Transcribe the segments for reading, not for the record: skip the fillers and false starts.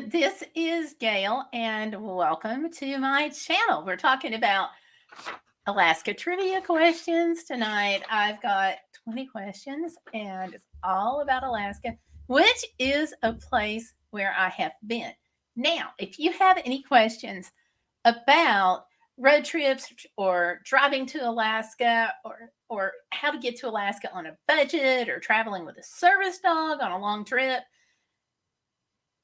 everyone. This is Gail, and welcome to my channel. We're talking about Alaska trivia questions tonight. I've got 20 questions, and it's all about Alaska, which is a place where I have been. Now, if you have any questions about road trips or driving to Alaska or how to get to Alaska on a budget or traveling with a service dog on a long trip,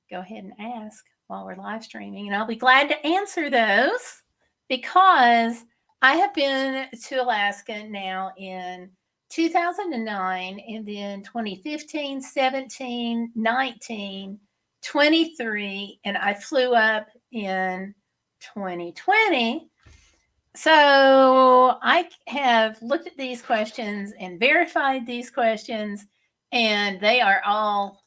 go ahead and ask while we're live streaming, and I'll be glad to answer those because I have been to Alaska now in 2009 and then 2015, 17, 19, 23, and I flew up in 2020. So I have looked at these questions and verified these questions, and they are all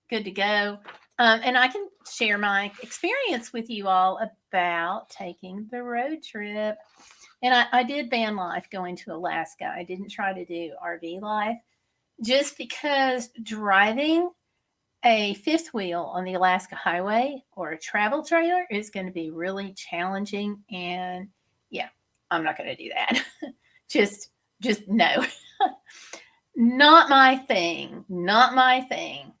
good to go. And I can share my experience with you all about taking the road trip. And I did van life going to Alaska. I didn't try to do RV life just because driving a fifth wheel on the Alaska highway or a travel trailer is going to be really challenging. And yeah, I'm not going to do that. just no. Not my thing. Not my thing.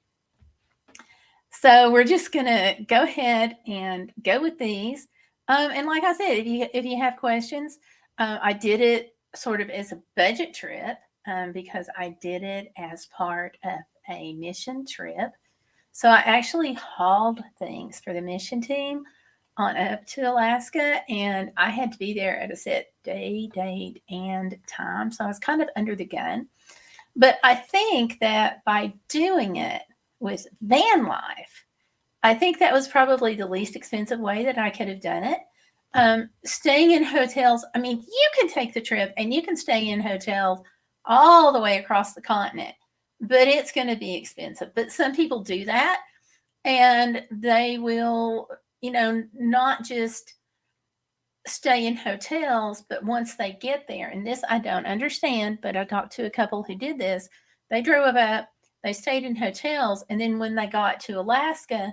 So we're just going to go ahead and go with these. And like I said, if you have questions, I did it sort of as a budget trip because I did it as part of a mission trip. So I actually hauled things for the mission team on up to Alaska, and I had to be there at a set day, date, and time. So I was kind of under the gun. But I think that by doing it with van life, I think that was probably the least expensive way that I could have done it. Staying in hotels, I mean, you can take the trip and you can stay in hotels all the way across the continent, but it's going to be expensive. But some people do that, and they will, not just stay in hotels, but once they get there, and this I don't understand, but I talked to a couple who did this. They drove up, they stayed in hotels, and then when they got to Alaska,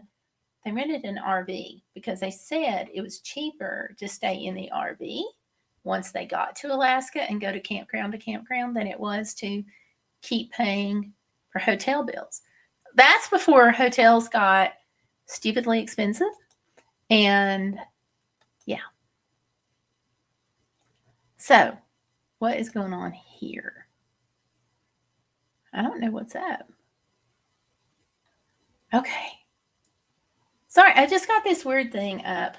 they rented an RV because they said it was cheaper to stay in the RV once they got to Alaska and go to campground than it was to keep paying for hotel bills. That's before hotels got stupidly expensive. And yeah. So, what is going on here? I don't know what's up. Okay. Sorry, I just got this weird thing up.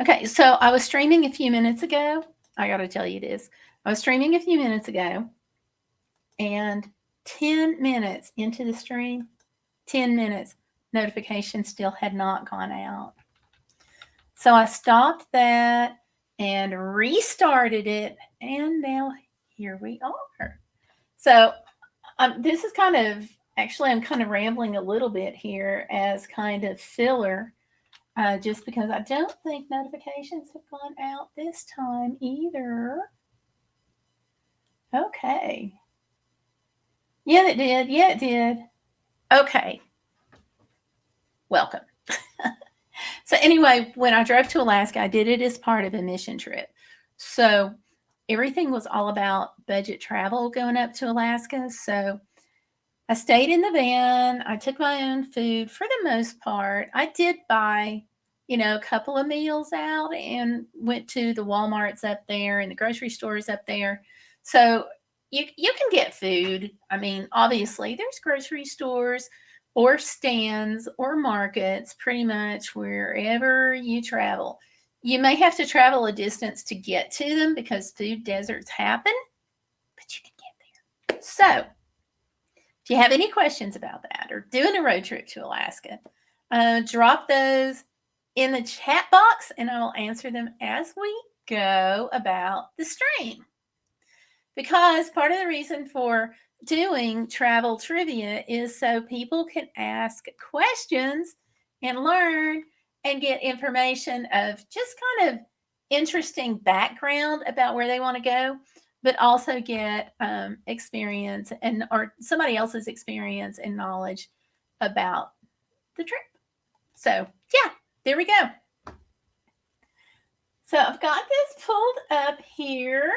Okay, so I was streaming a few minutes ago. I got to tell you this. I was streaming a few minutes ago, and 10 minutes into the stream, 10 minutes, notification still had not gone out. So I stopped that and restarted it, and now here we are. So this is kind of, actually, I'm kind of rambling a little bit here as kind of filler, just because I don't think notifications have gone out this time either. Okay. Yeah, it did. Yeah, it did. Okay. Welcome. So anyway, when I drove to Alaska, I did it as part of a mission trip. So everything was all about budget travel going up to Alaska. So I stayed in the van. I took my own food for the most part. I did buy, a couple of meals out and went to the Walmarts up there and the grocery stores up there. So you can get food. I mean, obviously, there's grocery stores or stands or markets pretty much wherever you travel. You may have to travel a distance to get to them because food deserts happen, but you can get there. So if you have any questions about that or doing a road trip to Alaska, drop those in the chat box and I will answer them as we go about the stream. Because part of the reason for doing travel trivia is so people can ask questions and learn and get information of just kind of interesting background about where they want to go, but also get experience or somebody else's experience and knowledge about the trip. So yeah, there we go. So I've got this pulled up here.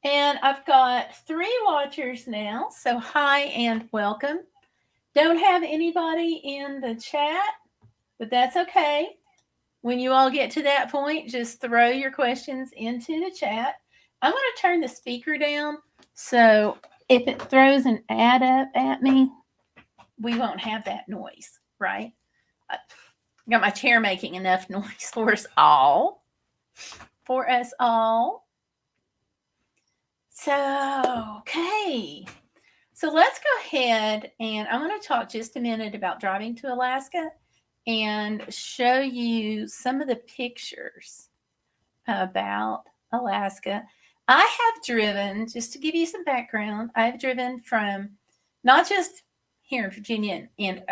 And I've got 3 watchers now. So hi and welcome. Don't have anybody in the chat, but that's okay. When you all get to that point, just throw your questions into the chat. I'm going to turn the speaker down, so if it throws an ad up at me, we won't have that noise, right? I got my chair making enough noise for us all. So, okay. So let's go ahead and I'm going to talk just a minute about driving to Alaska and show you some of the pictures about Alaska. I have driven, just to give you some background, I've driven from not just here in Virginia and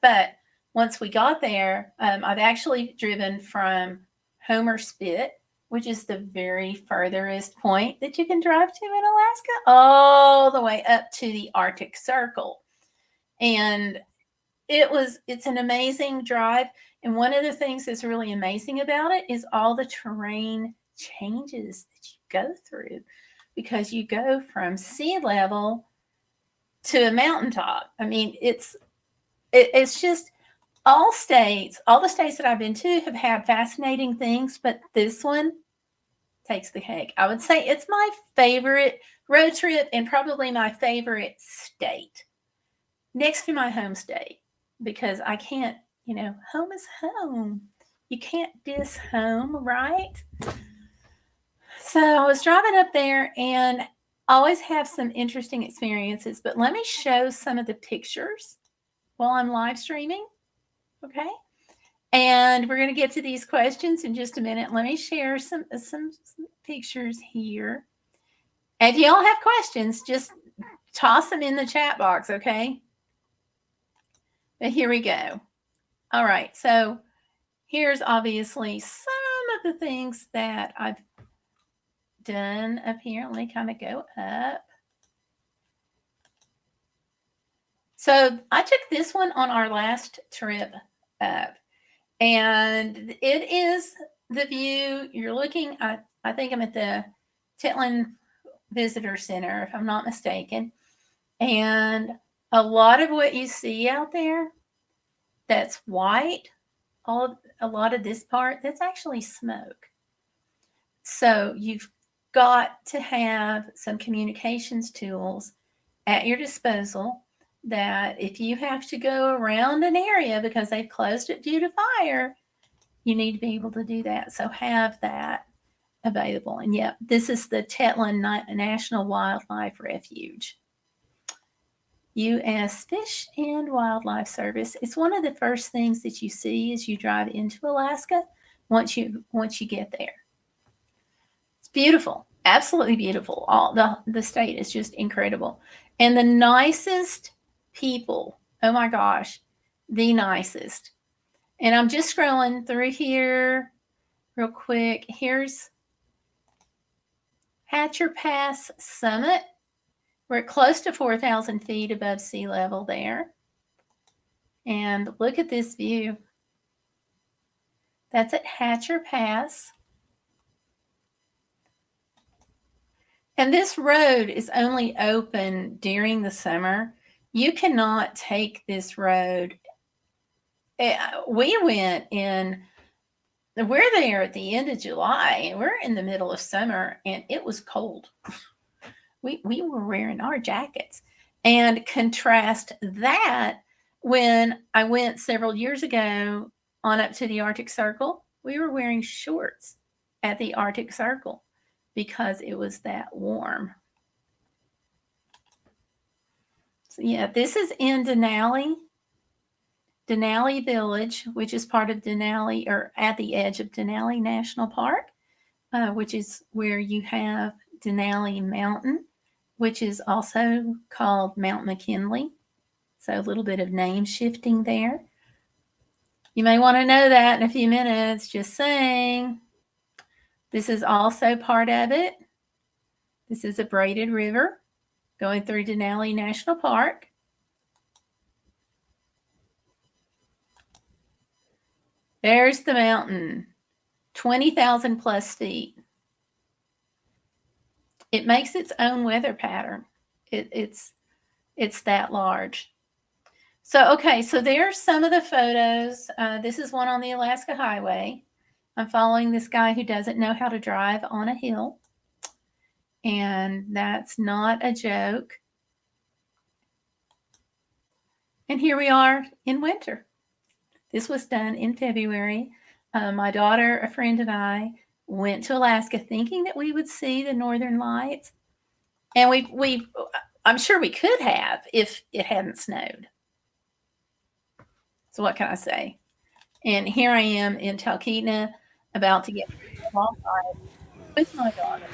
but once we got there, I've actually driven from Homer Spit, which is the very furthest point that you can drive to in Alaska, all the way up to the Arctic Circle. And it's an amazing drive. And one of the things that's really amazing about it is all the terrain changes that you go through, because you go from sea level to a mountaintop. I mean, it's just all the states that I've been to have had fascinating things, but this one takes the cake. I would say it's my favorite road trip and probably my favorite state, next to my home state, because I can't, home is home. You can't diss home, right? So I was driving up there and always have some interesting experiences, but let me show some of the pictures while I'm live streaming. Okay. And we're going to get to these questions in just a minute. Let me share some pictures here. If you all have questions, just toss them in the chat box, okay? But here we go. All right. So here's obviously some of the things that I've done up here. Let me kind of go up. So I took this one on our last trip up. And it is the view you're looking at. I think I'm at the Tetlin Visitor Center, if I'm not mistaken. And a lot of what you see out there that's white, a lot of this part, that's actually smoke. So you've got to have some communications tools at your disposal, that if you have to go around an area because they've closed it due to fire, you need to be able to do that. So have that available. And yep, this is the Tetlin National Wildlife Refuge. U.S. Fish and Wildlife Service. It's one of the first things that you see as you drive into Alaska once you get there. It's beautiful. Absolutely beautiful. All the state is just incredible. And the nicest people, oh my gosh, the nicest. And I'm just scrolling through here real quick. Here's Hatcher Pass Summit. We're at close to 4,000 feet above sea level there. And look at this view. That's at Hatcher Pass. And this road is only open during the summer. You cannot take this road. We went in, we're there at the end of July, and we're in the middle of summer, and it was cold. We were wearing our jackets. And contrast that, when I went several years ago on up to the Arctic Circle, we were wearing shorts at the Arctic Circle because it was that warm. So yeah, this is in Denali Village, which is part of Denali, or at the edge of Denali National Park, which is where you have Denali Mountain, which is also called Mount McKinley. So a little bit of name shifting there. You may want to know that in a few minutes, just saying. This is also part of it. This is a braided river going through Denali National Park. There's the mountain, 20,000 plus feet. It makes its own weather pattern. It's that large. So, okay, so there's some of the photos. This is one on the Alaska Highway. I'm following this guy who doesn't know how to drive on a hill. And that's not a joke. And here we are in winter. This was done in February. My daughter, a friend, and I went to Alaska thinking that we would see the Northern Lights. And I'm sure we could have if it hadn't snowed. So what can I say? And here I am in Talkeetna, about to get bonfire with my daughter.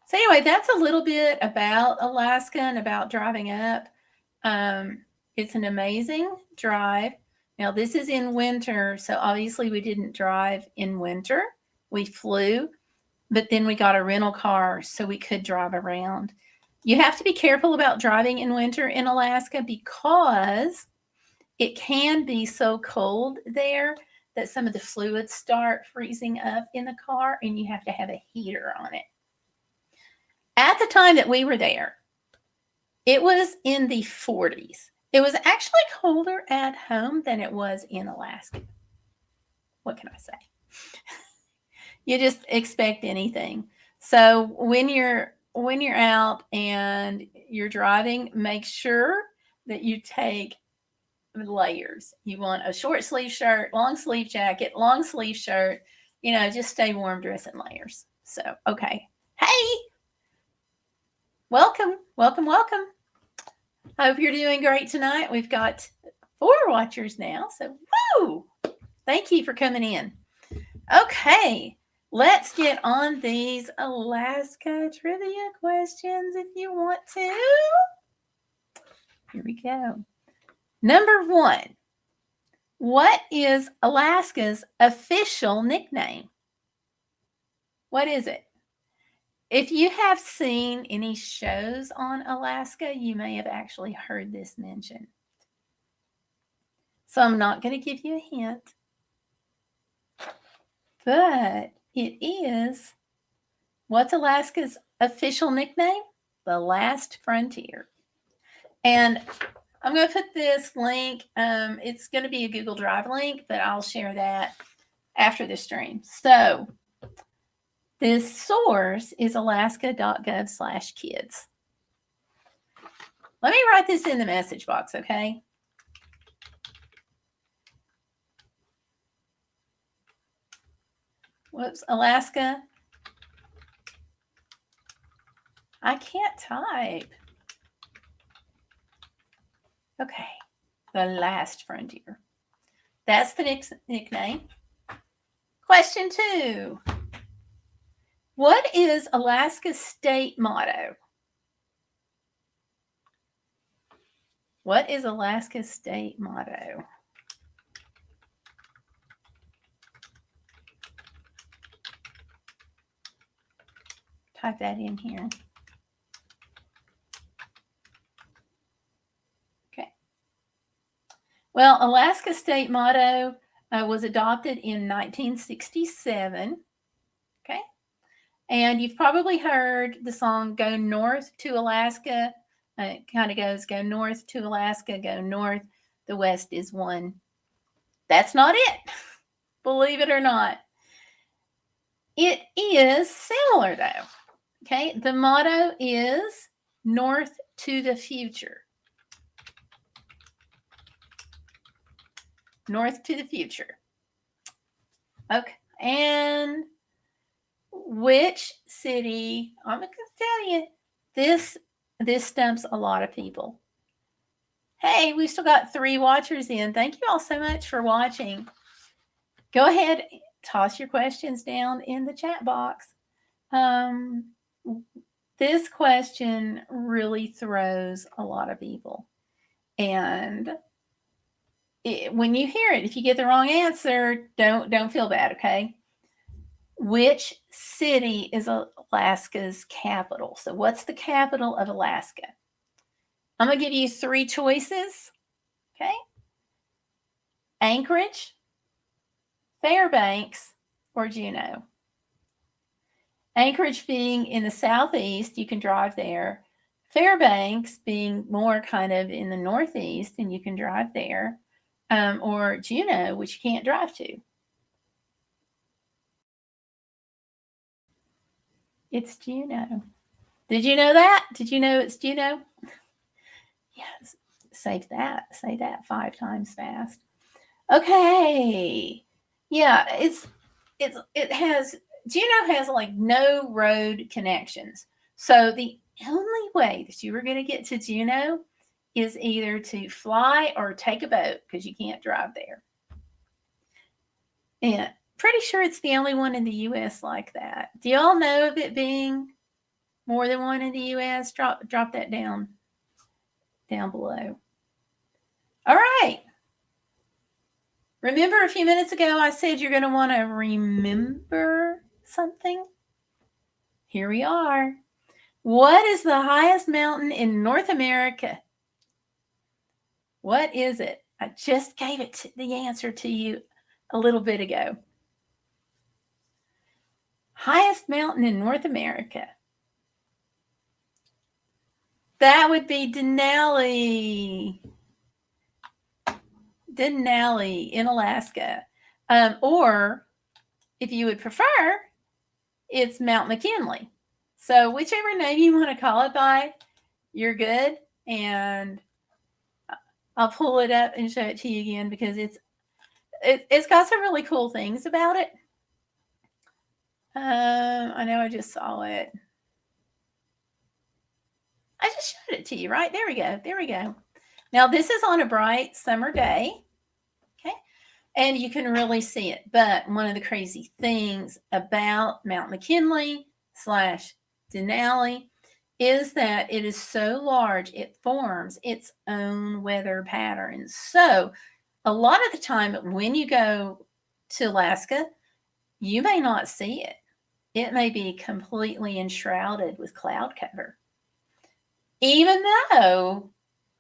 So anyway, that's a little bit about Alaska and about driving up. It's an amazing drive. Now this is in winter, so obviously we didn't drive in winter. We flew, but then we got a rental car so we could drive around. You have to be careful about driving in winter in Alaska because it can be so cold there that some of the fluids start freezing up in the car and you have to have a heater on it. At the time that we were there, it was in the 40s. It was actually colder at home than it was in Alaska. What can I say? You just expect anything. So when you're out and you're driving, make sure that you take layers. You want a short sleeve shirt, long sleeve jacket, long sleeve shirt, just stay warm, dress in layers. So, okay. Hey, welcome. Hope you're doing great tonight. We've got 4 watchers now. So, woo! Thank you for coming in. Okay, let's get on these Alaska trivia questions if you want to. Here we go. Number 1. What is Alaska's official nickname? What is it? If you have seen any shows on Alaska, you may have actually heard this mentioned. So I'm not going to give you a hint. But it is, what's Alaska's official nickname? The Last Frontier. And I'm going to put this link. It's going to be a Google Drive link, but I'll share that after the stream. So this source is alaska.gov/kids. Let me write this in the message box, okay? Whoops, Alaska. I can't type. Okay, the Last Frontier. That's the nickname. Question 2. What is Alaska's state motto? What is Alaska's state motto? Type that in here. Okay. Well, Alaska's state motto was adopted in 1967. Okay. And you've probably heard the song Go North to Alaska. It kind of goes, go north to Alaska, go north. The West is one. That's not it. Believe it or not. It is similar though. Okay. The motto is North to the Future. North to the future. Okay. And which city, I'm going to tell you, this stumps a lot of people. Hey, we've still got 3 watchers in. Thank you all so much for watching. Go ahead, toss your questions down in the chat box. This question really throws a lot of people. And when you hear it, if you get the wrong answer, don't feel bad, okay? Which city is Alaska's capital? So what's the capital of Alaska? I'm going to give you 3 choices. Okay. Anchorage, Fairbanks, or Juneau. Anchorage being in the southeast, you can drive there. Fairbanks being more kind of in the northeast, and you can drive there. Or Juneau, which you can't drive to. It's Juneau. Did you know that? Did you know it's Juneau? Yes. Say that 5 times fast. Okay. Yeah, Juneau has like no road connections. So the only way that you are going to get to Juneau is either to fly or take a boat because you can't drive there. And pretty sure it's the only one in the U.S. like that. Do y'all know of it being more than one in the U.S.? Drop that down below. All right. Remember a few minutes ago I said you're going to want to remember something? Here we are. What is the highest mountain in North America? What is it? I just gave the answer to you a little bit ago. Highest mountain in North America. That would be Denali. Denali in Alaska. Or if you would prefer, it's Mount McKinley. So whichever name you want to call it by, you're good. And I'll pull it up and show it to you again because it's got some really cool things about it. I know I just saw it. I just showed it to you, right? There we go. There we go. Now this is on a bright summer day. Okay. And you can really see it. But one of the crazy things about Mount McKinley / Denali is that it is so large, it forms its own weather patterns. So a lot of the time when you go to Alaska, you may not see it. It may be completely enshrouded with cloud cover. Even though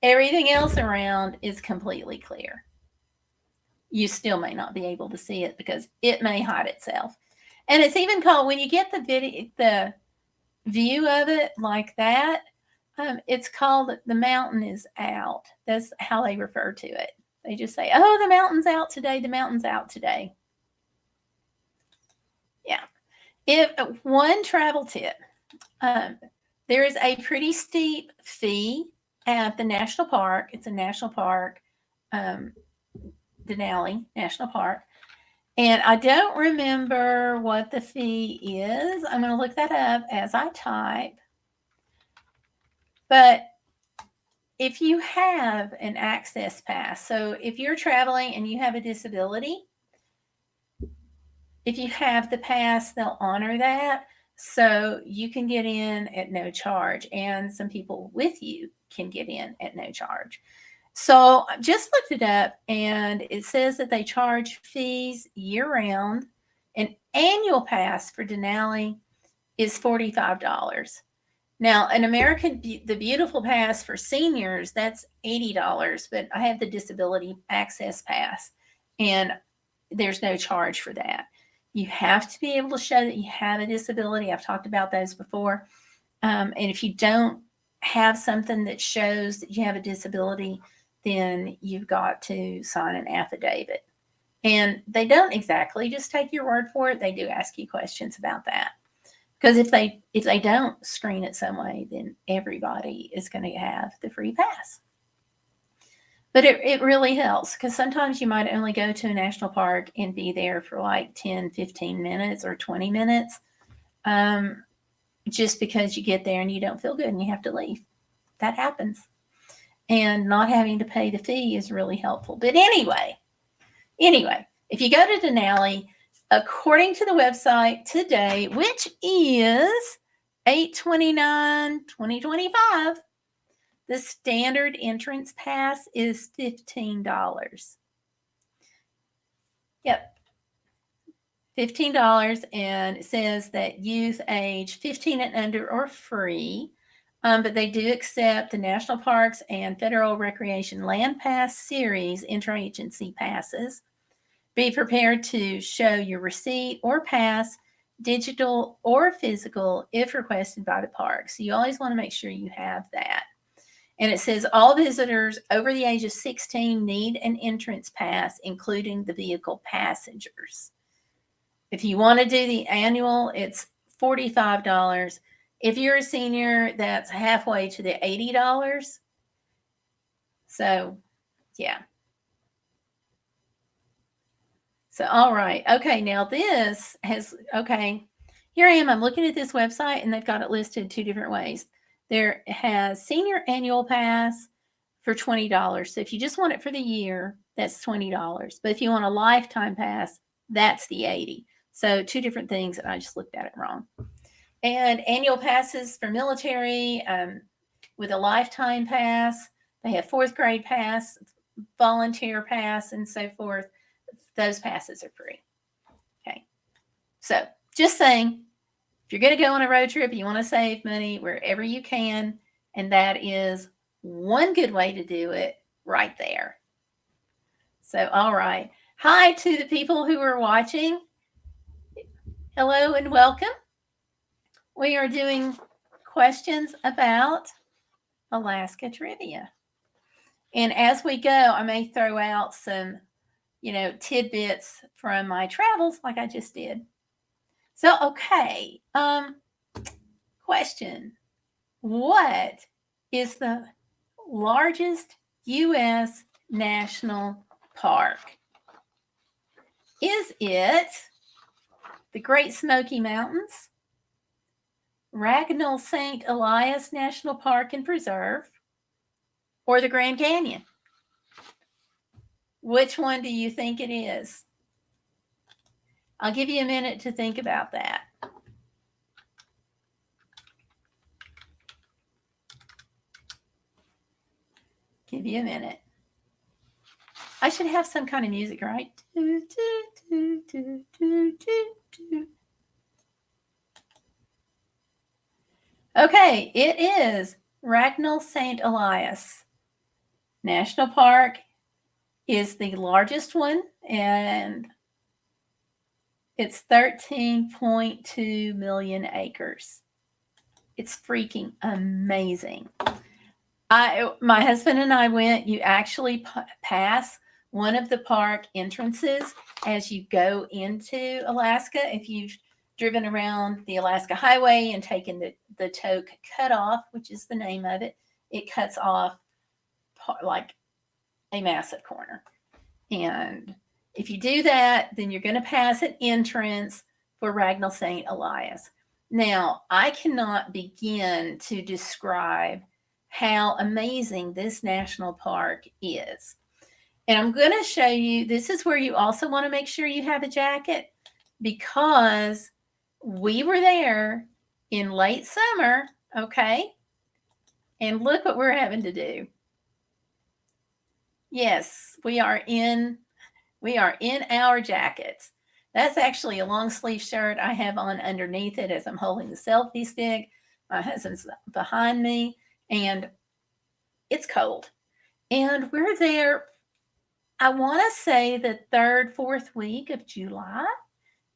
everything else around is completely clear. You still may not be able to see it because it may hide itself. And it's even called, when you get the view of it like that, it's called the mountain is out. That's how they refer to it. They just say, oh, the mountain's out today. The mountain's out today. Yeah. If one travel tip, there is a pretty steep fee at the national park. It's a national park, Denali National Park. And I don't remember what the fee is. I'm going to look that up as I type. But if you have an access pass, so if you're traveling and you have a disability, if you have the pass, they'll honor that. So you can get in at no charge, and some people with you can get in at no charge. So I just looked it up, and it says that they charge fees year-round. An annual pass for Denali is $45. Now, the Beautiful Pass for seniors, that's $80, but I have the Disability Access Pass, and there's no charge for that. You have to be able to show that you have a disability. I've talked about those before. And if you don't have something that shows that you have a disability, then you've got to sign an affidavit. And they don't exactly just take your word for it. They do ask you questions about that. Because if they don't screen it some way, then everybody is going to have the free pass. But it really helps, because sometimes you might only go to a national park and be there for like 10, 15 minutes or 20 minutes, just because you get there and you don't feel good and you have to leave. That happens. And not having to pay the fee is really helpful. But anyway, if you go to Denali, according to the website today, which is 8/29/2025, the standard entrance pass is $15. Yep. $15, and it says that youth age 15 and under are free. But they do accept the National Parks and Federal Recreation Land Pass Series interagency passes. Be prepared to show your receipt or pass, digital or physical, if requested by the park. So you always want to make sure you have that. And it says all visitors over the age of 16 need an entrance pass, including the vehicle passengers. If you want to do the annual, it's $45. If you're a senior, that's halfway to the $80. So, yeah. So, all right. Okay, now this has, okay, here I am. I'm looking at this website, and they've got it listed 2 different ways. There has senior annual pass for $20. So if you just want it for the year, that's $20. But if you want a lifetime pass, that's the $80. So 2 different things, and I just looked at it wrong. And annual passes for military with a lifetime pass. They have 4th grade pass, volunteer pass, and so forth. Those passes are free. Okay. So just saying, if you're going to go on a road trip, you want to save money wherever you can, and that is one good way to do it right there. So, all right. Hi to the people who are watching. Hello and welcome. We are doing questions about Alaska trivia. And as we go, I may throw out some, tidbits from my travels like I just did. So, okay. Question. What is the largest U.S. national park? Is it the Great Smoky Mountains, Ragnall St. Elias National Park and Preserve, or the Grand Canyon? Which one do you think it is? I'll give you a minute to think about that. Give you a minute. I should have some kind of music, right? Okay, it is Ragnall St. Elias National Park is the largest one, and it's 13.2 million acres. It's freaking amazing. My husband and I went. You actually pass one of the park entrances as you go into Alaska. If you've driven around the Alaska Highway and taken the Tok Cutoff, which is the name of it, it cuts off like a massive corner. And if you do that, then you're going to pass an entrance for Ragnall St. Elias. Now, I cannot begin to describe how amazing this national park is. And I'm going to show you, this is where you also want to make sure you have a jacket, because we were there in late summer, okay? And look what we're having to do. Yes, we are in our jackets. That's actually a long sleeve shirt I have on underneath it as I'm holding the selfie stick. My husband's behind me, and it's cold. And we're there, I want to say the 3rd, 4th week of July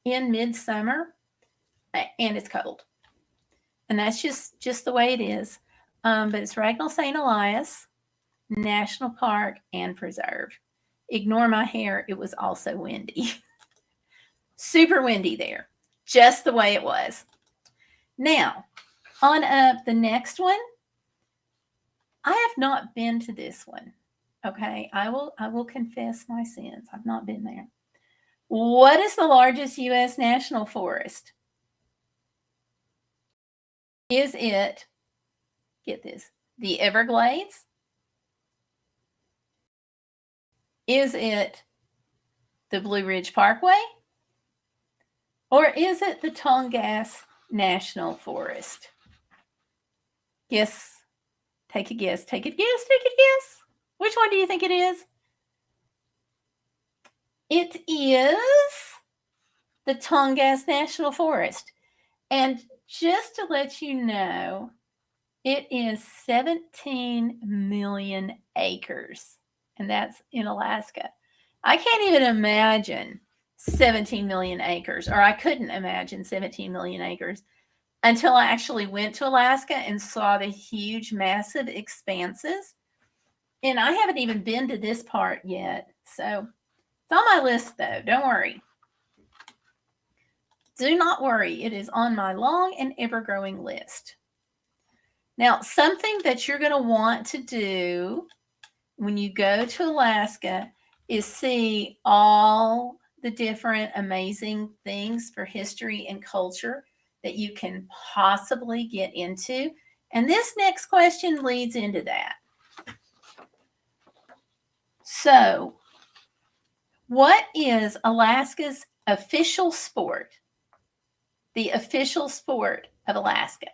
in midsummer, and it's cold. And that's just the way it is. But it's Ragnall St. Elias National Park and Preserve. Ignore my hair. It was also windy. Super windy there. Just the way it was. Now, on up the next one. I have not been to this one. Okay, I will confess my sins. I've not been there. What is the largest U.S. national forest? Is it, get this, the Everglades? Is it the Blue Ridge Parkway? Or is it the Tongass National Forest? Guess. Take a guess. Take a guess. Take a guess. Which one do you think it is? It is the Tongass National Forest. And just to let you know, It is 17 million acres, and that's in Alaska. I can't even imagine 17 million acres, or I couldn't imagine 17 million acres until I actually went to Alaska and saw the huge, massive expanses. And I haven't even been to this part yet. So it's on my list, though. Don't worry. Do not worry. It is on my long and ever-growing list. Now, something that you're going to want to do when you go to Alaska is see all the different amazing things for history and culture that you can possibly get into. And this next question leads into that. So, what is Alaska's official sport? The official sport of Alaska.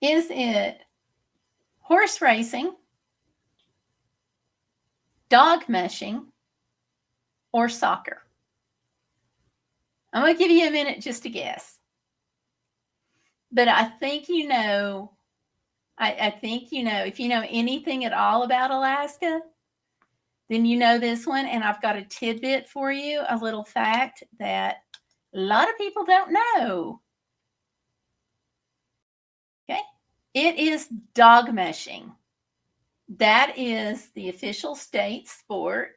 Is it horse racing, dog mushing, or soccer? I'm going to give you a minute just to guess. But I think you know, I think you know, if you know anything at all about Alaska, then you know this one. And I've got a tidbit for you, a little fact that a lot of people don't know. Okay. It is dog mushing. That is the official state sport.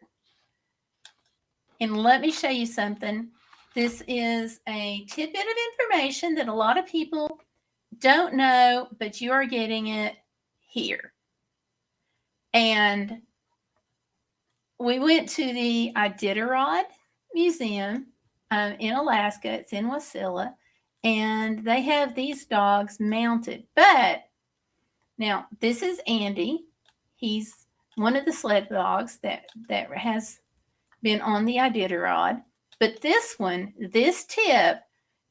And let me show you something. This is a tidbit of information that a lot of people don't know, but you are getting it here. And we went to the Iditarod Museum in Alaska. It's in Wasilla. And they have these dogs mounted. But now, this is Andy. He's one of the sled dogs that has been on the Iditarod. But this one, this tip,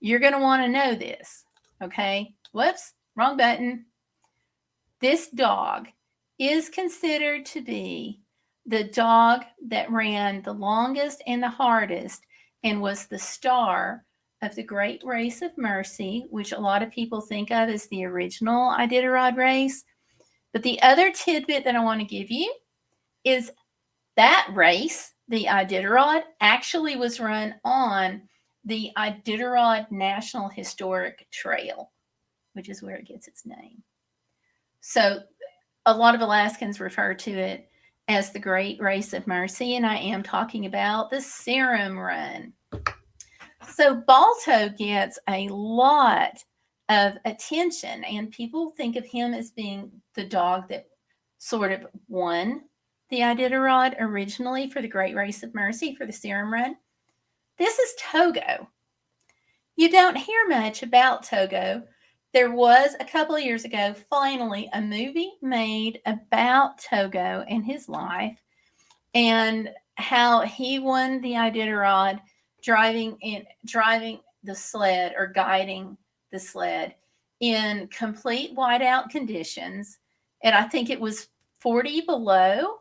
you're going to want to know this. Okay? Whoops, wrong button. This dog is considered to be the dog that ran the longest and the hardest and was the star of the Great Race of Mercy, which a lot of people think of as the original Iditarod race. But the other tidbit that I want to give you is that race, the Iditarod, actually was run on the Iditarod National Historic Trail, which is where it gets its name. So a lot of Alaskans refer to it as the Great Race of Mercy, and I am talking about the Serum Run. So Balto gets a lot of attention, and people think of him as being the dog that sort of won the Iditarod originally for the Great Race of Mercy, for the Serum Run. This is Togo. You don't hear much about Togo. There was a couple of years ago, finally, a movie made about Togo and his life and how he won the Iditarod driving the sled or guiding the sled in complete whiteout conditions. And I think it was 40 below.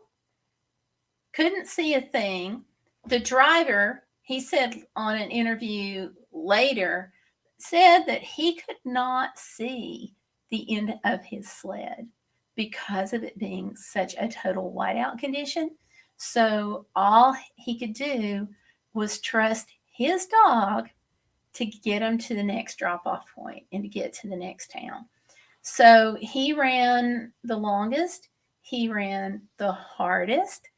Couldn't see a thing. The driver, he said on an interview later, said that he could not see the end of his sled because of it being such a total whiteout condition. So all he could do was trust his dog to get him to the next drop-off point and to get to the next town. So he ran the longest. He ran the hardest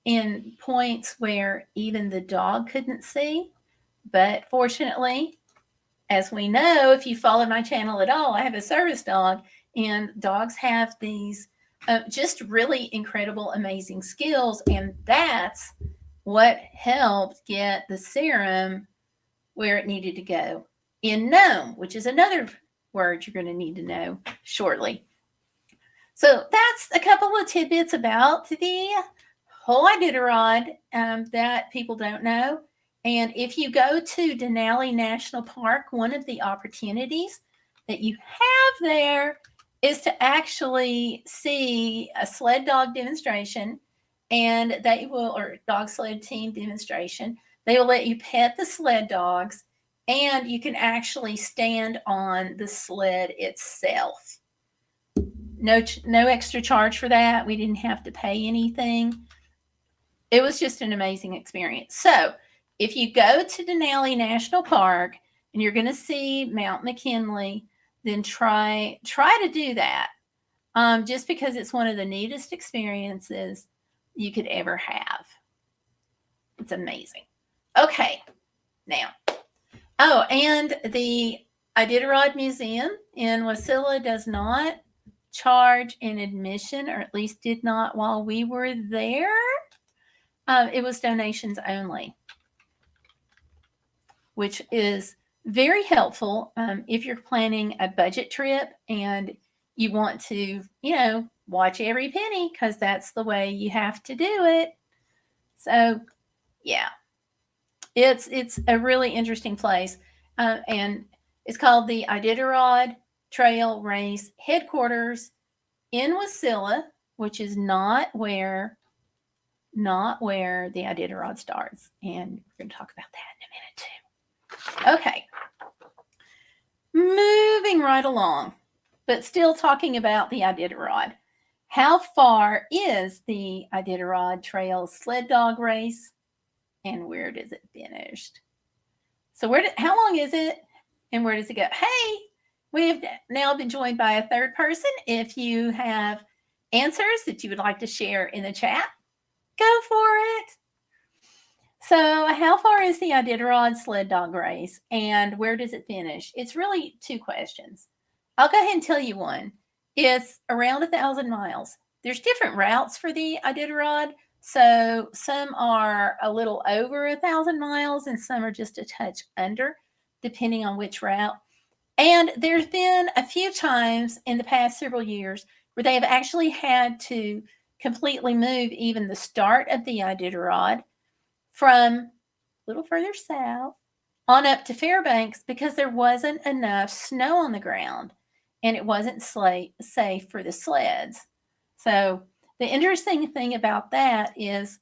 in points where even the dog couldn't see. But fortunately, as we know, if you follow my channel at all, I have a service dog, and dogs have these just really incredible, amazing skills. And that's what helped get the serum where it needed to go in Nome, which is another word you're going to need to know shortly. So that's a couple of tidbits about the whole Iditarod that people don't know. And if you go to Denali National Park, one of the opportunities that you have there is to actually see a sled dog demonstration, and they will, or dog sled team demonstration. They will let you pet the sled dogs, And you can actually stand on the sled itself. No extra charge for that. We didn't have to pay anything. It was just an amazing experience. So if you go to Denali National Park and you're going to see Mount McKinley, then try to do that. Just because it's one of the neatest experiences you could ever have. It's amazing. Okay, now. Oh, and the Iditarod Museum in Wasilla does not charge an admission, or at least did not while we were there. It was donations only, which is very helpful if you're planning a budget trip and you want to, watch every penny, because that's the way you have to do it. So, yeah, it's a really interesting place, and it's called the Iditarod Trail Race Headquarters in Wasilla, which is not where the Iditarod starts, and we're going to talk about that in a minute too. Okay, moving right along, but still talking about the Iditarod. How far is the Iditarod Trail sled dog race, and where does it finish? So how long is it, and where does it go? Hey, we have now been joined by a third person. If you have answers that you would like to share in the chat, go for it. So how far is the Iditarod sled dog race, and where does it finish? It's really two questions. I'll go ahead and tell you one. It's around 1,000 miles. There's different routes for the Iditarod. So some are a little over 1,000 miles and some are just a touch under, depending on which route. And there's been a few times in the past several years where they have actually had to completely move even the start of the Iditarod from a little further south on up to Fairbanks because there wasn't enough snow on the ground and it wasn't safe for the sleds. So the interesting thing about that is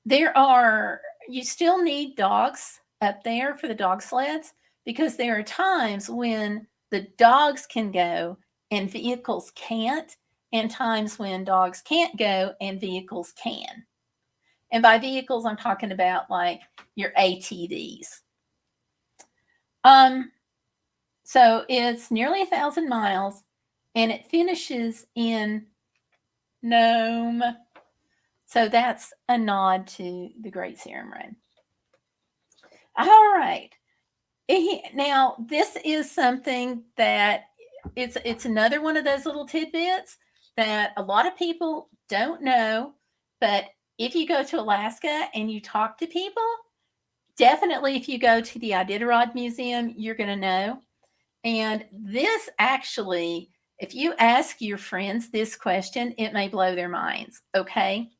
you still need dogs up there for the dog sleds, because there are times when the dogs can go and vehicles can't, and times when dogs can't go and vehicles can. And by vehicles, I'm talking about like your ATVs. So it's nearly 1,000 miles, and it finishes in Nome. So that's a nod to the Great Serum Run. All right. Now, this is something that it's another one of those little tidbits that a lot of people don't know, but if you go to Alaska and you talk to people, definitely if you go to the Iditarod Museum, you're going to know. And this actually, if you ask your friends this question, it may blow their minds, okay?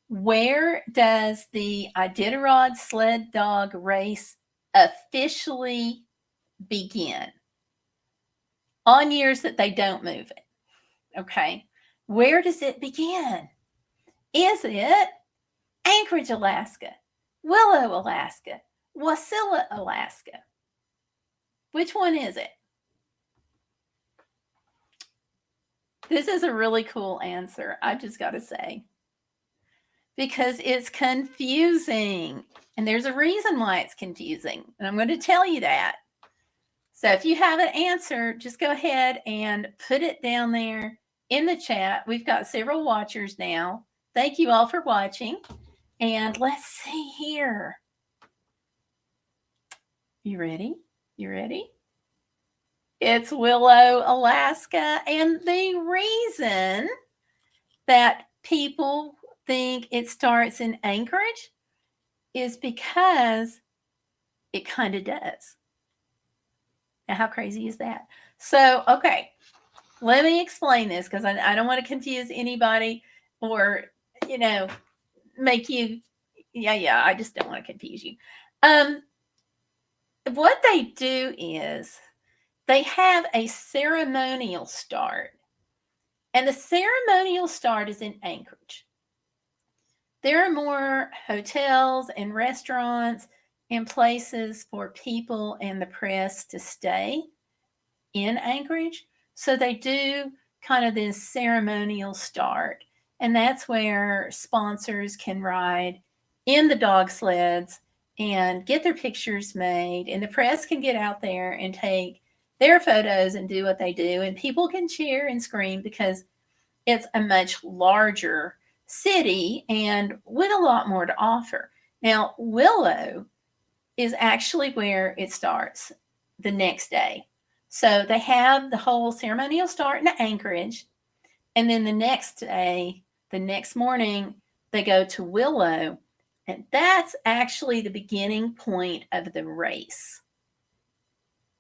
Where does the Iditarod sled dog race officially begin? On years that they don't move it, okay? Where does it begin? Is it Anchorage, Alaska, Willow, Alaska, Wasilla, Alaska? Which one is it? This is a really cool answer, I've just got to say, because it's confusing. And there's a reason why it's confusing. And I'm going to tell you that. So if you have an answer, just go ahead and put it down there in the chat. We've got several watchers now. Thank you all for watching. And let's see here. You ready? You ready? It's Willow, Alaska. And the reason that people think it starts in Anchorage is because it kind of does. Now, how crazy is that? So, okay, let me explain this, because I don't want to confuse anybody or, make you, I just don't want to confuse you. What they do is they have a ceremonial start, and the ceremonial start is in Anchorage. There are more hotels and restaurants and places for people and the press to stay in Anchorage. So they do kind of this ceremonial start. And that's where sponsors can ride in the dog sleds and get their pictures made. And the press can get out there and take their photos and do what they do. And people can cheer and scream because it's a much larger city and with a lot more to offer. Now, Willow is actually where it starts the next day. So they have the whole ceremonial start in Anchorage. And then the next day, the next morning, they go to Willow. And that's actually the beginning point of the race.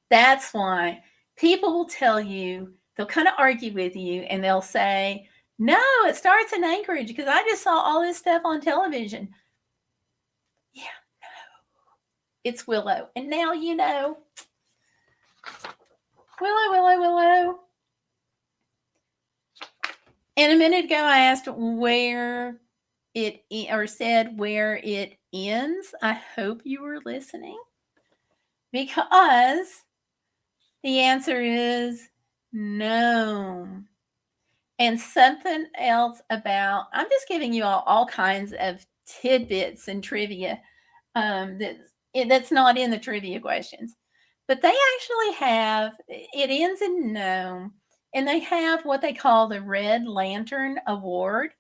That's why people will tell you, they'll kind of argue with you and they'll say, no, it starts in Anchorage because I just saw all this stuff on television. Yeah, no, it's Willow. And now you know. Willow, Willow, Willow. And a minute ago, I asked where it, or said where it ends. I hope you were listening because the answer is Nome. And something else about, I'm just giving you all kinds of tidbits and trivia that's not in the trivia questions. But they actually have, it ends in Nome, and they have what they call the Red Lantern Award.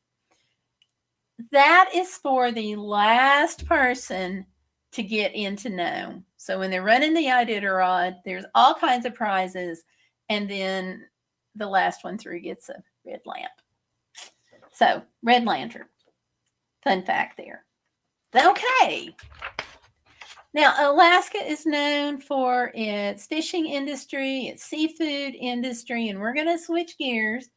That is for the last person to get into Nome. So when they're running the Iditarod, there's all kinds of prizes, and then the last one through gets a red lamp. So, Red Lantern. Fun fact there. Okay. Now, Alaska is known for its fishing industry, its seafood industry, and we're going to switch gears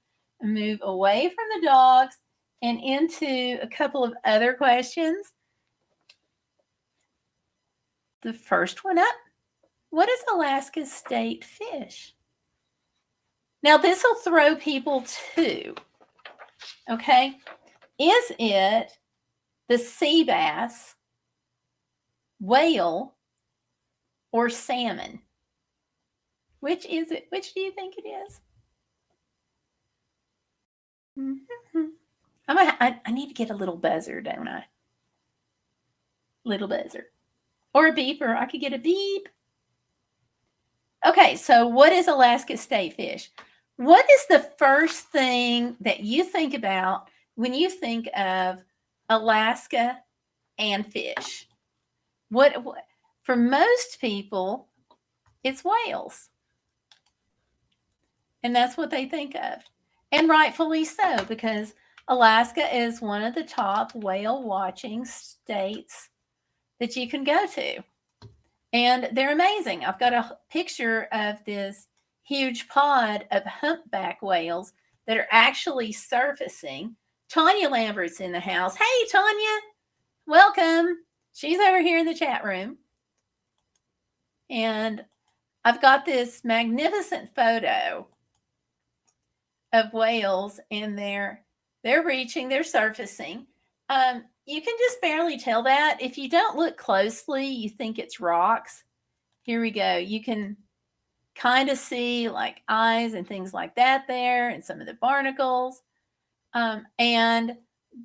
and move away from the dogs and into a couple of other questions. The first one up, what is Alaska's state fish? Now, this will throw people too. Okay, is it the sea bass, whale, or salmon? Which is it? Which do you think it is? Mm-hmm. I need to get a little buzzer, don't I? Little buzzer. Or a beeper. I could get a beep. Okay, so what is Alaska's state fish? What is the first thing that you think about when you think of Alaska and fish? What for most people, it's whales. And that's what they think of. And rightfully so, because Alaska is one of the top whale watching states that you can go to. And they're amazing. I've got a picture of this huge pod of humpback whales that are actually surfacing. Tanya Lambert's in the house. Hey, Tanya, welcome. She's over here in the chat room. And I've got this magnificent photo of whales, and they're reaching, they're surfacing. You can just barely tell that. If you don't look closely, you think it's rocks. Here we go. You can kind of see like eyes and things like that there, and some of the barnacles. And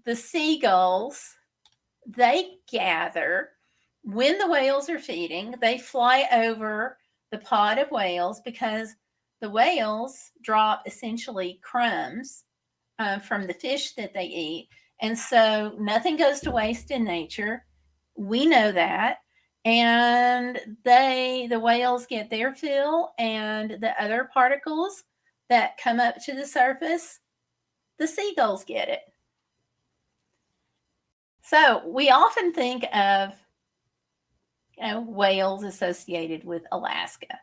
the seagulls, they gather when the whales are feeding. They fly over the pod of whales because the whales drop essentially crumbs from the fish that they eat. And so nothing goes to waste in nature. We know that. And the whales get their fill, and the other particles that come up to the surface, the seagulls get it. So we often think of whales associated with Alaska.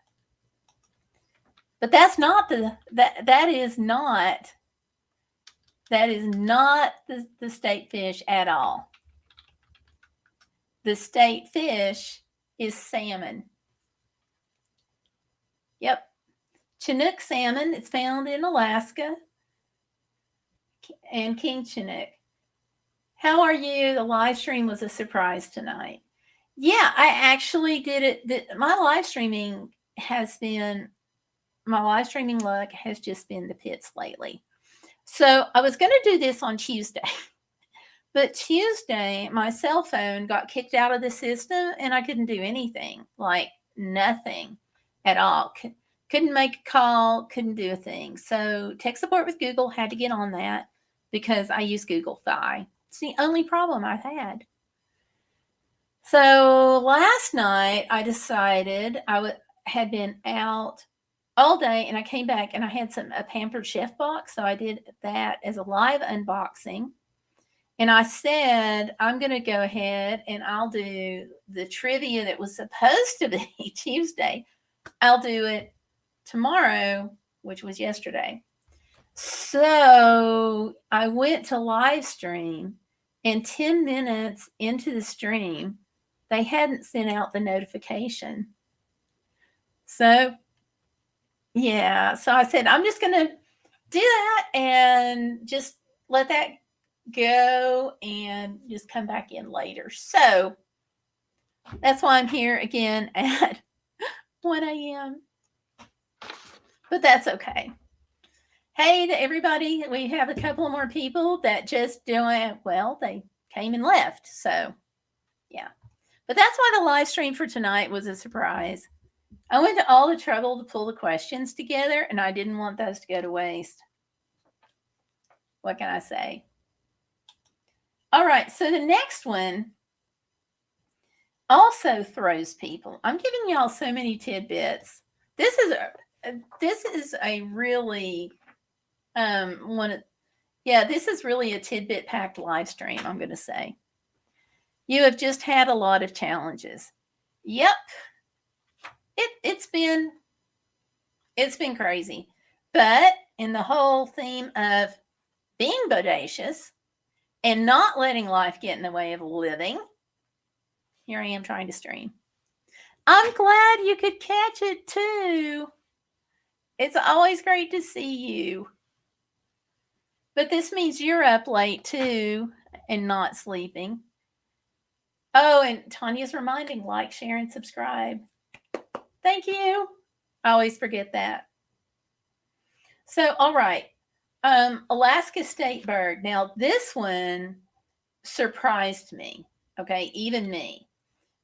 But that's not that is not the state fish at all. The state fish is salmon. Yep. Chinook salmon, it's found in Alaska, and king Chinook. How are you? The live stream was a surprise tonight. Yeah, I actually did it. My live streaming luck has just been the pits lately. So I was going to do this on Tuesday, but Tuesday my cell phone got kicked out of the system and I couldn't do anything, like nothing at all. Couldn't make a call, couldn't do a thing. So tech support with Google had to get on that because I use Google Fi. It's the only problem I've had. So last night I decided had been out all day and I came back and I had a Pampered Chef box. So I did that as a live unboxing. And I said, I'm going to go ahead and I'll do the trivia that was supposed to be Tuesday. I'll do it tomorrow, which was yesterday. So I went to live stream, and 10 minutes into the stream, they hadn't sent out the notification. So, yeah. So I said, I'm just going to do that and just let that go and just come back in later. So that's why I'm here again at 1 a.m. But that's okay. Hey to everybody. We have a couple more people that just doing well, they came and left. So yeah. But that's why the live stream for tonight was a surprise. I went to all the trouble to pull the questions together and I didn't want those to go to waste. What can I say? All right, so the next one also throws people. I'm giving y'all so many tidbits. This is a really this is really a tidbit packed live stream, I'm going to say. You have just had a lot of challenges. Yep. It's been crazy. But in the whole theme of being bodacious and not letting life get in the way of living, here I am trying to stream. I'm glad you could catch it too. It's always great to see you. But this means you're up late too and not sleeping. Oh, and Tanya's reminding, like, share, and subscribe. Thank you. I always forget that. So, all right. Alaska state bird. Now, this one surprised me. Okay, even me,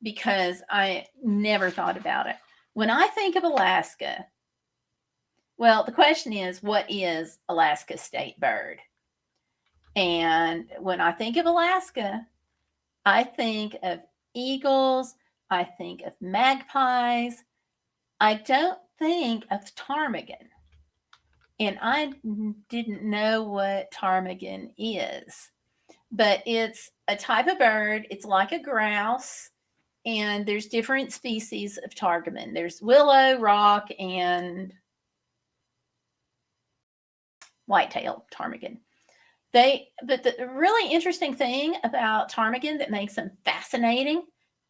because I never thought about it. When I think of Alaska, well, the question is, what is Alaska state bird? And when I think of Alaska, I think of eagles. I think of magpies. I don't think of ptarmigan. And I didn't know what ptarmigan is, but it's a type of bird. It's like a grouse, and there's different species of ptarmigan. There's willow, rock, and white-tailed ptarmigan. But the really interesting thing about ptarmigan that makes them fascinating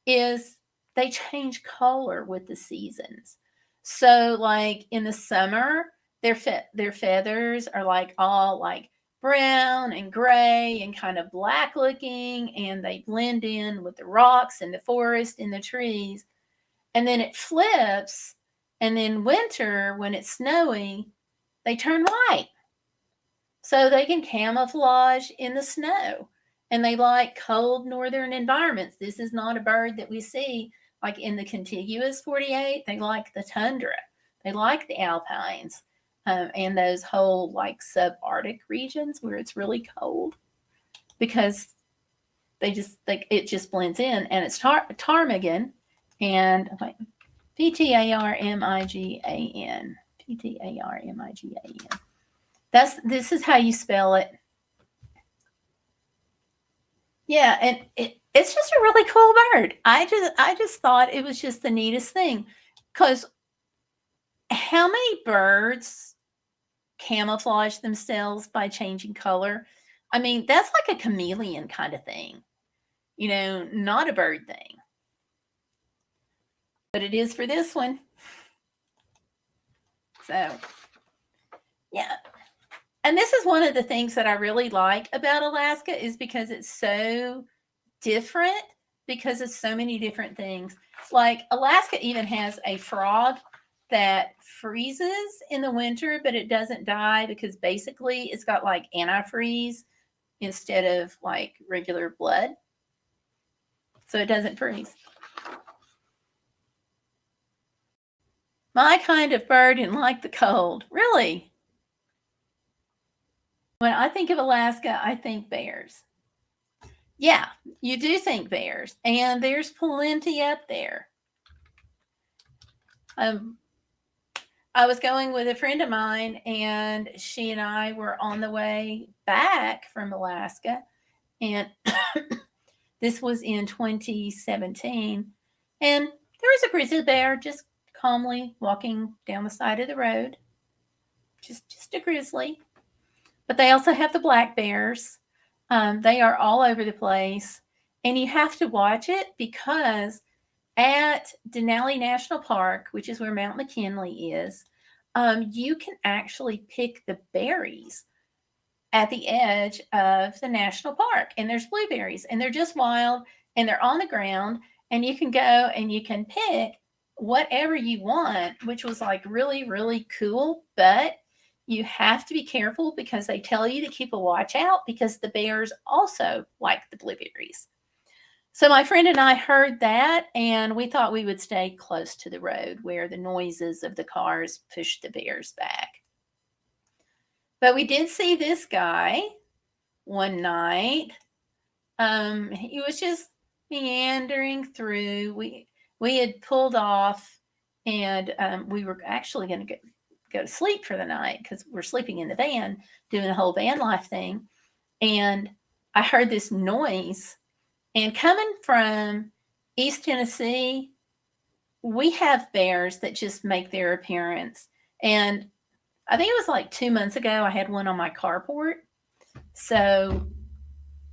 is they change color with the seasons. So, like in the summer, their feathers are like all like brown and gray and kind of black looking, and they blend in with the rocks and the forest and the trees. And then it flips, and then winter, when it's snowy, they turn white. So they can camouflage in the snow, and they like cold northern environments. This is not a bird that we see like in the contiguous 48. They like the tundra. They like the alpines and those whole like subarctic regions where it's really cold, because it just blends in. And it's ptarmigan, and Ptarmigan. Ptarmigan. This is how you spell it. Yeah, and it's just a really cool bird. I just thought it was just the neatest thing, because how many birds camouflage themselves by changing color? I mean, that's like a chameleon kind of thing, not a bird thing. But it is for this one. So, yeah. And this is one of the things that I really like about Alaska, is because it's so different because of so many different things. Like Alaska even has a frog that freezes in the winter, but it doesn't die because basically it's got like antifreeze instead of like regular blood. So it doesn't freeze. My kind of bird didn't like the cold. Really? When I think of Alaska, I think bears. Yeah, you do think bears, and there's plenty up there. I was going with a friend of mine, and she and I were on the way back from Alaska, and this was in 2017, and there was a grizzly bear just calmly walking down the side of the road, just a grizzly. But they also have the black bears. They are all over the place, and you have to watch it because at Denali National Park, which is where Mount McKinley is, you can actually pick the berries at the edge of the national park. And there's blueberries, and they're just wild, and they're on the ground, and you can go and you can pick whatever you want, which was like really, really cool. But you have to be careful because they tell you to keep a watch out because the bears also like the blueberries. So my friend and I heard that, and we thought we would stay close to the road where the noises of the cars pushed the bears back. But we did see this guy one night. He was just meandering through. We had pulled off, and we were actually going to go to sleep for the night because we're sleeping in the van, doing the whole van life thing. And I heard this noise. And coming from East Tennessee, we have bears that just make their appearance. And I think it was like 2 months ago, I had one on my carport. So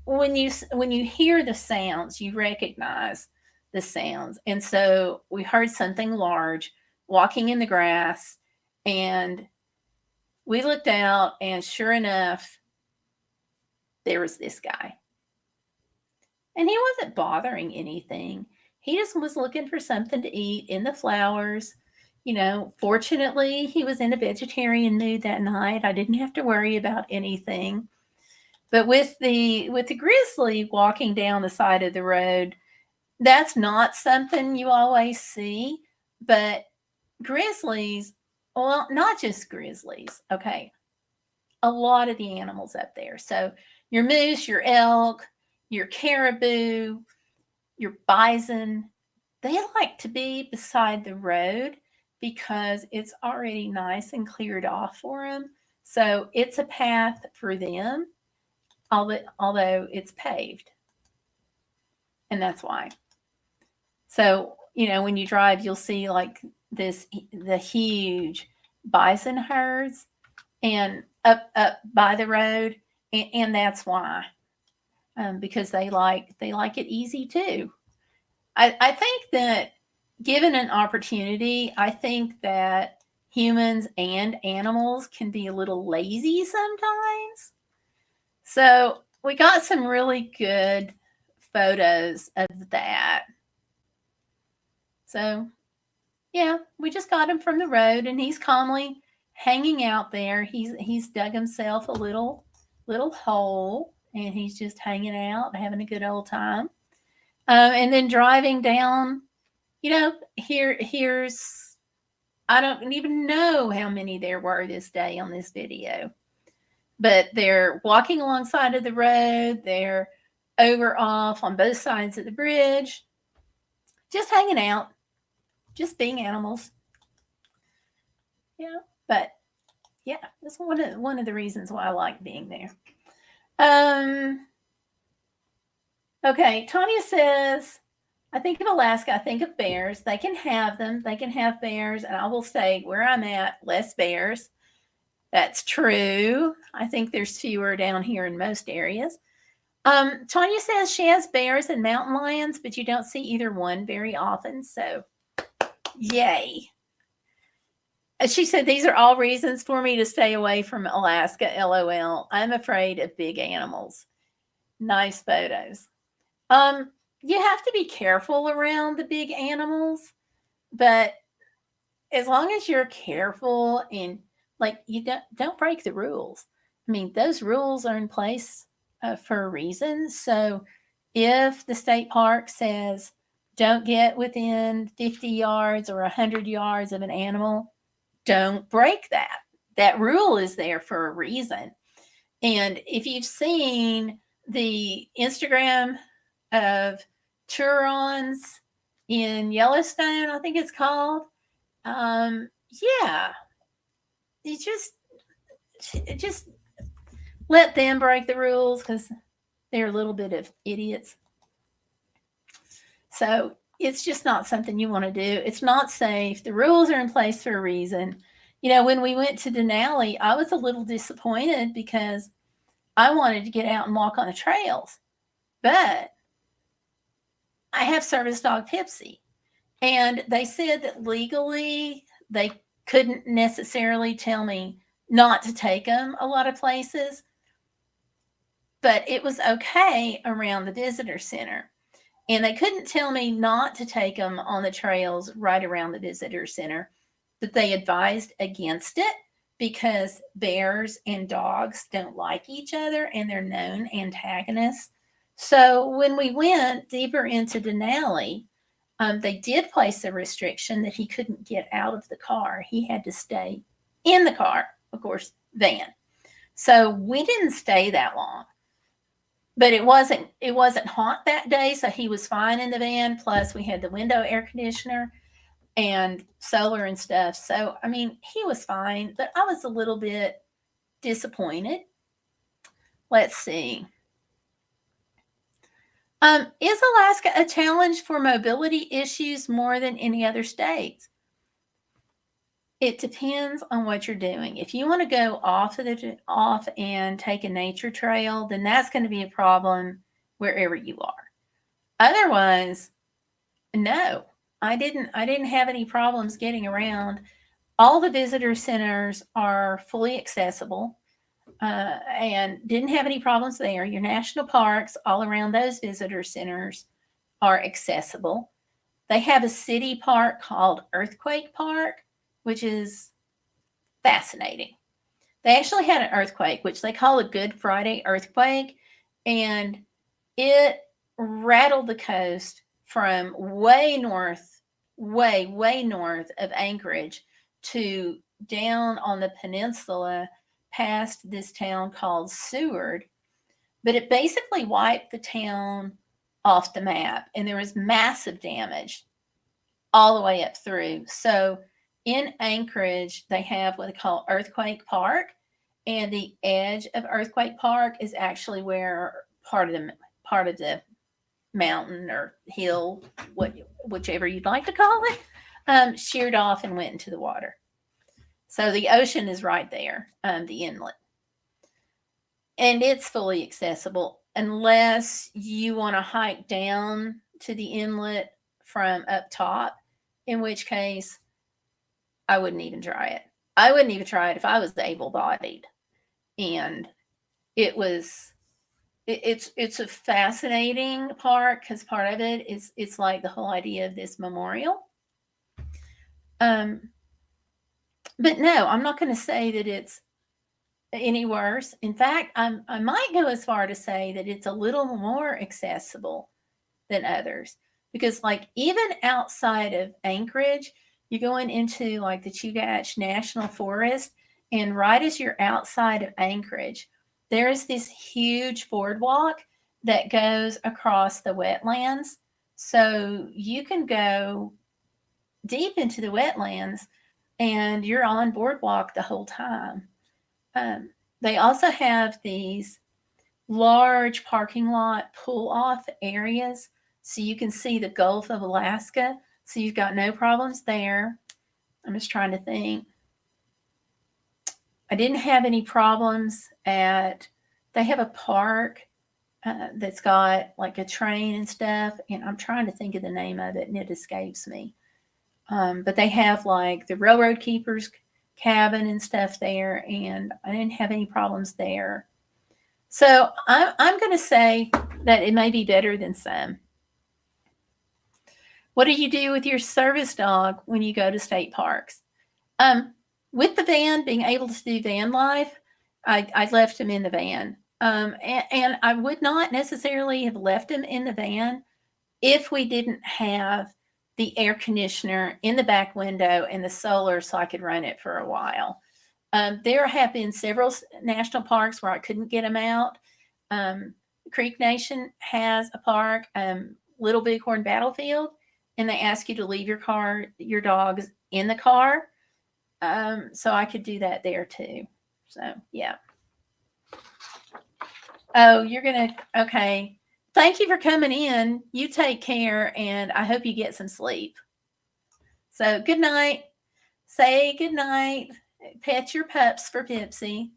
when you hear the sounds, you recognize the sounds. And so we heard something large walking in the grass, and we looked out, and sure enough, there was this guy. And he wasn't bothering anything. He just was looking for something to eat in the flowers. Fortunately, he was in a vegetarian mood that night. I didn't have to worry about anything. But with the grizzly walking down the side of the road, that's not something you always see. But grizzlies, well, not just grizzlies, okay, a lot of the animals up there. So your moose, your elk, your caribou, your bison, they like to be beside the road because it's already nice and cleared off for them. So it's a path for them, although it's paved. And that's why. So, when you drive, you'll see like the huge bison herds and up by the road. And that's why. Because they like it easy too. I think that given an opportunity, I think that humans and animals can be a little lazy sometimes. So we got some really good photos of that. So yeah, we just got him from the road, and he's calmly hanging out there. He's dug himself a little hole, and he's just hanging out, having a good old time. And then driving down, here's, I don't even know how many there were this day on this video, but they're walking alongside of the road. They're over off on both sides of the bridge, just hanging out, just being animals. But yeah, that's one of the reasons why I like being there. Okay, Tanya says, I think of Alaska, I think of bears. They can have them. They can have bears. And I will say where I'm at, less bears. That's true. I think there's fewer down here in most areas. Tanya says she has bears and mountain lions, but you don't see either one very often. So, yay. She said, these are all reasons for me to stay away from Alaska, LOL. I'm afraid of big animals. Nice photos. you have to be careful around the big animals, but as long as you're careful and like you don't break the rules. I mean, those rules are in place for a reason. So if the state park says don't get within 50 yards or 100 yards of an animal, don't break that. That rule is there for a reason. And if you've seen the Instagram of Turons in Yellowstone, I think it's called, yeah, you just let them break the rules because they're a little bit of idiots. So it's just not something you want to do. It's not safe. The rules are in place for a reason. You know, when we went to Denali, I was a little disappointed because I wanted to get out and walk on the trails, but I have service dog Pepsi, and they said that legally they couldn't necessarily tell me not to take them a lot of places, but it was okay around the visitor center. And they couldn't tell me not to take them on the trails right around the visitor center, that they advised against it because bears and dogs don't like each other and they're known antagonists. So when we went deeper into Denali, they did place a restriction that he couldn't get out of the car. He had to stay in the car, of course, van. So we didn't stay that long. But it wasn't hot that day, so he was fine in the van. Plus, we had the window air conditioner and solar and stuff. So, I mean, he was fine, but I was a little bit disappointed. Let's see. Is Alaska a challenge for mobility issues more than any other states? It depends on what you're doing. If you want to go off and take a nature trail, then that's going to be a problem wherever you are. Otherwise, no, I didn't have any problems getting around. All the visitor centers are fully accessible, and didn't have any problems there. Your national parks all around those visitor centers are accessible. They have a city park called Earthquake Park, which is fascinating. They actually had an earthquake, which they call a Good Friday earthquake, and it rattled the coast from way north, way north of Anchorage to down on the peninsula past this town called Seward. But it basically wiped the town off the map, and there was massive damage all the way up through. So in Anchorage, they have what they call Earthquake Park, and the edge of Earthquake Park is actually where part of the mountain or hill, whichever you'd like to call it, sheared off and went into the water. So the ocean is right there, the inlet, and it's fully accessible unless you want to hike down to the inlet from up top, in which case I wouldn't even try it. I wouldn't even try it if I was able-bodied. And it's a fascinating park because part of it is it's like the whole idea of this memorial. But no, I'm not going to say that it's any worse. In fact, I might go as far to say that it's a little more accessible than others because, like, even outside of Anchorage, you're going into like the Chugach National Forest, and right as you're outside of Anchorage, there's this huge boardwalk that goes across the wetlands. So you can go deep into the wetlands and you're on boardwalk the whole time. They also have these large parking lot pull off areas so you can see the Gulf of Alaska. So you've got no problems there. I'm just trying to think. I didn't have any problems they have a park that's got like a train and stuff, and I'm trying to think of the name of it and it escapes me. But they have like the railroad keeper's cabin and stuff there, and I didn't have any problems there. So I'm going to say that it may be better than some. What do you do with your service dog when you go to state parks? With the van, being able to do van life, I left him in the van. And I would not necessarily have left him in the van if we didn't have the air conditioner in the back window and the solar so I could run it for a while. There have been several national parks where I couldn't get them out. Creek Nation has a park, Little Bighorn Battlefield, and they ask you to leave your dogs in the car. So I could do that there too. So yeah. Oh, you're gonna, okay. Thank you for coming in. You take care, and I hope you get some sleep. So good night. Say good night. Pet your pups for Pipsy,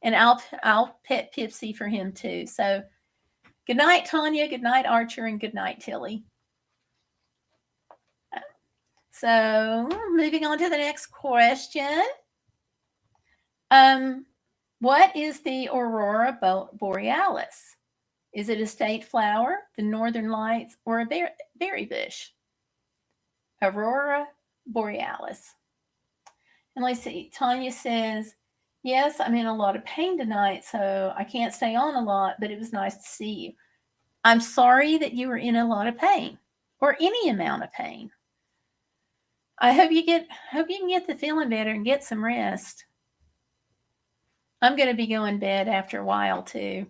and I'll pet Pipsy for him too. So good night, Tanya. Good night, Archer, and good night, Tilly. So moving on to the next question. What is the Aurora Borealis? Is it a state flower, the northern lights, or a berry bush? Aurora Borealis. And let's see, Tanya says, yes, I'm in a lot of pain tonight, so I can't stay on a lot, but it was nice to see you. I'm sorry that you were in a lot of pain, or any amount of pain. I hope you can get the feeling better and get some rest. I'm going to be going to bed after a while too.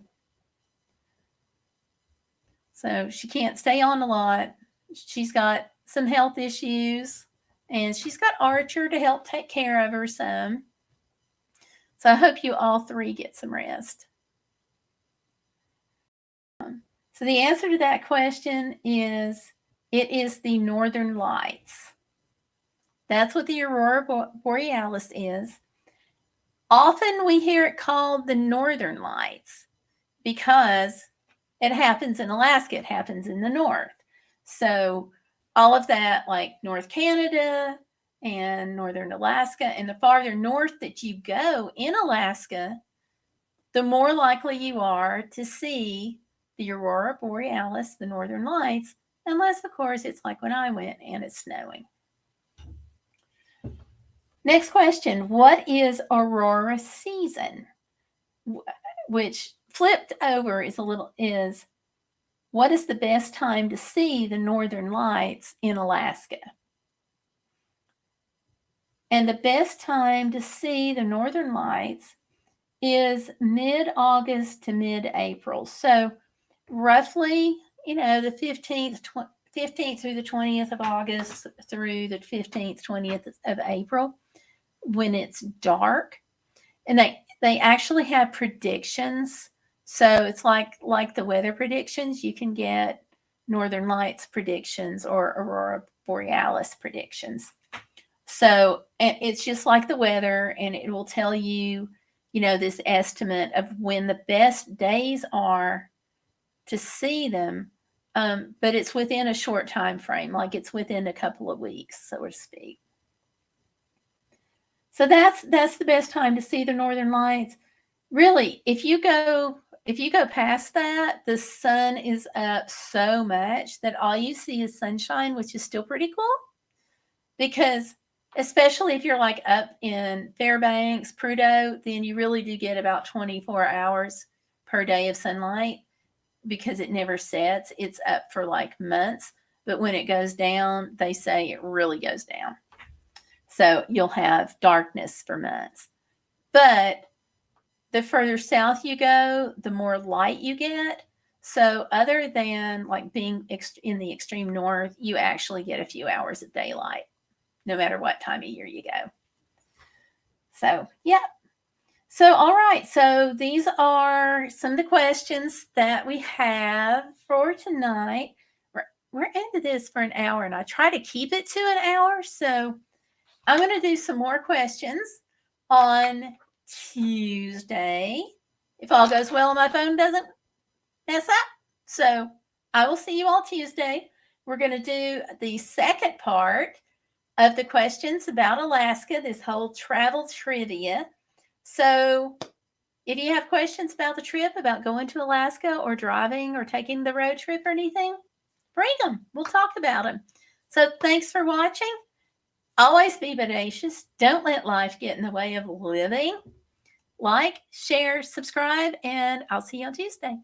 So she can't stay on a lot. She's got some health issues, and she's got Archer to help take care of her some. So I hope you all three get some rest. So the answer to that question is, it is the northern lights. That's what the Aurora Borealis is. Often we hear it called the northern lights because it happens in Alaska. It happens in the north. So all of that, like North Canada and northern Alaska, and the farther north that you go in Alaska, the more likely you are to see the Aurora Borealis, the northern lights, unless, of course, it's like when I went and it's snowing. Next question, what is aurora season? Which flipped over is what is the best time to see the northern lights in Alaska? And the best time to see the northern lights is mid-August to mid-April. So roughly, the 15th through the 20th of August through the 15th, 20th of April, when it's dark. And they actually have predictions. So it's like the weather predictions. You can get northern lights predictions or aurora borealis predictions. So it's just like the weather, and it will tell you, this estimate of when the best days are to see them. But it's within a short time frame, like it's within a couple of weeks, so to speak. So that's the best time to see the northern lights. Really, if you go past that, the sun is up so much that all you see is sunshine, which is still pretty cool. Because especially if you're like up in Fairbanks, Prudhoe, then you really do get about 24 hours per day of sunlight because it never sets. It's up for like months, but when it goes down, they say it really goes down. So you'll have darkness for months. But the further south you go, the more light you get. So other than like being in the extreme north, you actually get a few hours of daylight, no matter what time of year you go. So, yeah. So, all right. So these are some of the questions that we have for tonight. We're into this for an hour, and I try to keep it to an hour. So I'm going to do some more questions on Tuesday. If all goes well and my phone doesn't mess up. So I will see you all Tuesday. We're going to do the second part of the questions about Alaska, this whole travel trivia. So if you have questions about the trip, about going to Alaska or driving or taking the road trip or anything, bring them. We'll talk about them. So thanks for watching. Always be bodacious. Don't let life get in the way of living. Like, share, subscribe, and I'll see you on Tuesday.